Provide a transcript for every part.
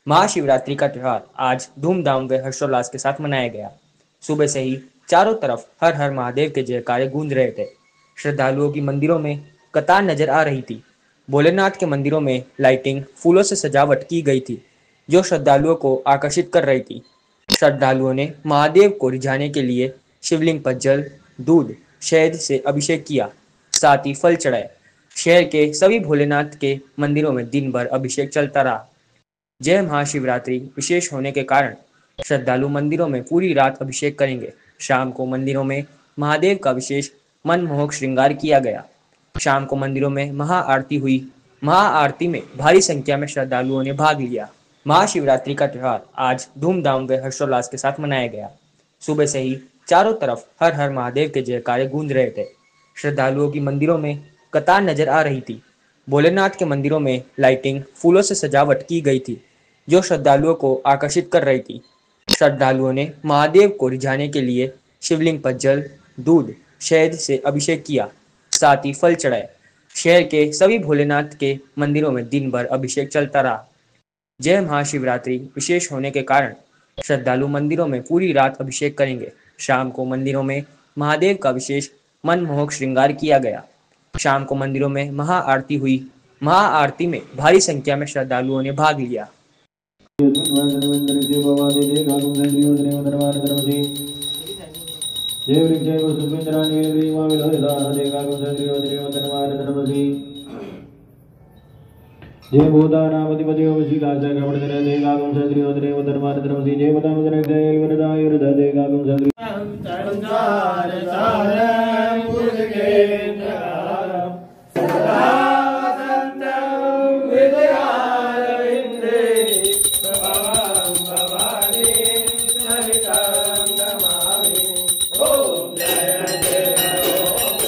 महाशिवरात्रि का त्योहार आज धूमधाम व हर्षोल्लास के साथ मनाया गया। सुबह से ही चारों तरफ हर हर महादेव के जयकारे गूंज रहे थे। श्रद्धालुओं की मंदिरों में कतार नजर आ रही थी। भोलेनाथ के मंदिरों में लाइटिंग, फूलों से सजावट की गई थी, जो श्रद्धालुओं को आकर्षित कर रही थी। श्रद्धालुओं ने महादेव को रिझाने के लिए शिवलिंग पर जल, दूध, शहद से अभिषेक किया, साथ ही फल चढ़ाए। शहर के सभी भोलेनाथ के मंदिरों में दिन भर अभिषेक चलता रहा। जय महाशिवरात्रि विशेष होने के कारण श्रद्धालु मंदिरों में पूरी रात अभिषेक करेंगे। शाम को मंदिरों में महादेव का विशेष मनमोहक श्रृंगार किया गया। शाम को मंदिरों में महाआरती हुई। महाआरती में भारी संख्या में श्रद्धालुओं ने भाग लिया। महाशिवरात्रि का त्योहार आज धूमधाम व हर्षोल्लास के साथ मनाया गया। सुबह से ही चारों तरफ हर हर महादेव के जयकारे गूंज रहे थे। श्रद्धालुओं की मंदिरों में कतार नजर आ रही थी। भोलेनाथ के मंदिरों में लाइटिंग, फूलों से सजावट की गई थी, जो श्रद्धालुओं को आकर्षित कर रही थी। श्रद्धालुओं ने महादेव को रिझाने के लिए शिवलिंग पर जल, दूध, शहद से अभिषेक किया, साथ ही फल चढ़ाए। शहर के सभी भोलेनाथ के मंदिरों में दिन भर अभिषेक चलता रहा। जय महाशिवरात्रि विशेष होने के कारण श्रद्धालु मंदिरों में पूरी रात अभिषेक करेंगे। शाम को मंदिरों में महादेव का विशेष मनमोहक श्रृंगार किया गया। शाम को मंदिरों में महाआरती हुई। महाआरती में भारी संख्या में श्रद्धालुओं ने भाग लिया। जय भूतानामधिपति वशीलाचार्य वर्धन जय गागम सद्रियोदरे धर्मार धर्मसी जय पदामदन जय वरदाय वरदा जय गागम सद्रि संसार सारं पुरकेन्द्रं सदा वसन्तं विद्यारविन्दे भवां भवानी सहितं नमामि ओम जय जय ओम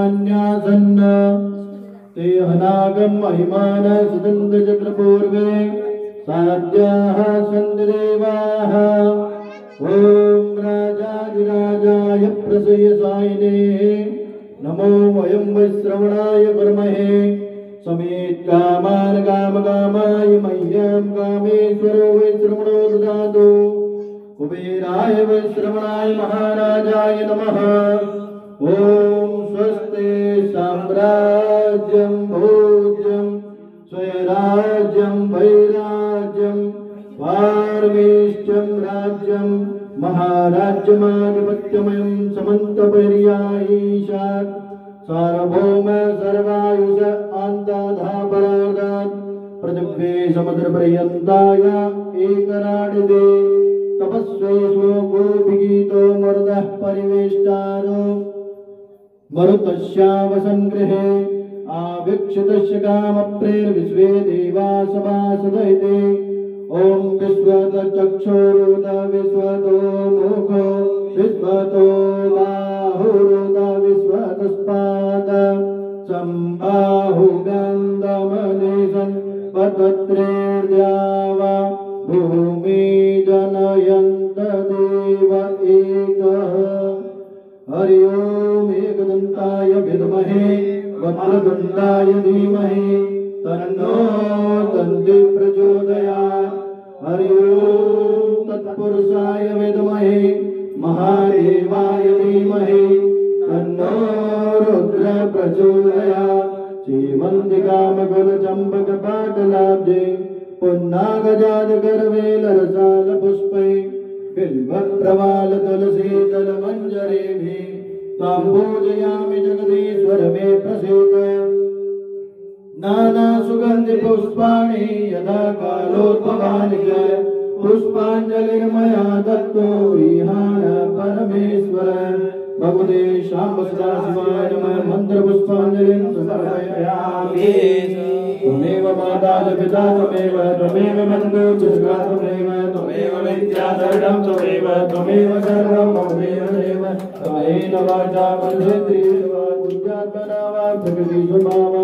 समान्यासन्न ते हनागम महिमान सुदन्त चक्रपूर्वे साध्याः सन्ति देवाः ॐ राजाधिराजाय प्रसयसायिने नमो वयं वैश्रवणाय कर्महे समेत कामान कामकामाय मह्यं कामेश्वरो वैश्रवणो ददातु कुबेराय वैश्रवणाय महाराजाय नमः ॐ स्वस्ते साम्राज्यं भोज्यं स्वयराज्यं वैराज्यं पारमेष्ठ्यं राज्यं महाराज्यमाधिपत्यमयं समन्तपर्यायीशात् सार्वभौम सर्वायुष आन्ताधापरागात् पृथिव्ये समुद्रपर्यन्ताय एकराडिदे तपस्वेषु गोभिगीतो मरुतः परिवेष्टारो मरुतस्यावसङ्गृहे आवीक्षितस्य कामप्रेर्विश्वे देवा सभासदयते ॐ विश्वतचक्षुरुत विश्वतो मुखो विश्वतो बाहुरुत विश्वतस्पाद सम्बाहुगन्धमनिशन् पतत्रेर्द्यावा भूमि जनयन्त देव एकः हरि ओम एकदन्ताय विद्महे वक्रतुण्डाय धीमहि तन्नो दन्ति प्रचोदयात् हरि ओम तत्पुरुषाय विद्महे महादेवाय धीमहि तन्नो रुद्र प्रचोदयात् श्रीमन्तिकामकुलचम्पकपाटलाब्जे पुन्नागजातगर्वेलरसालपुष्पै बिल्वप्रवाल तुलसी दलमञ्जरेभिः तां पूजयामि जगदीश्वर मे प्रसीद नानासुगन्धिपुष्पाणि यदा कालोद्भवानि च पुष्पाञ्जलिर्मया दत्तो गृहाण परमेश्वर भगवते शाम्ब सदाशिवाय नमः मन्त्रपुष्पाञ्जलिं समर्पयामि त्वमेव माता च पिता त्वमेव बन्धु च सखा त्वमेव विद्याधरणं त्वमेव सर्वं ममेव देव त्वमेव वाचा वदेन्द्रियं वा बुद्ध्यात्मना वा प्रकृतिस्वभाव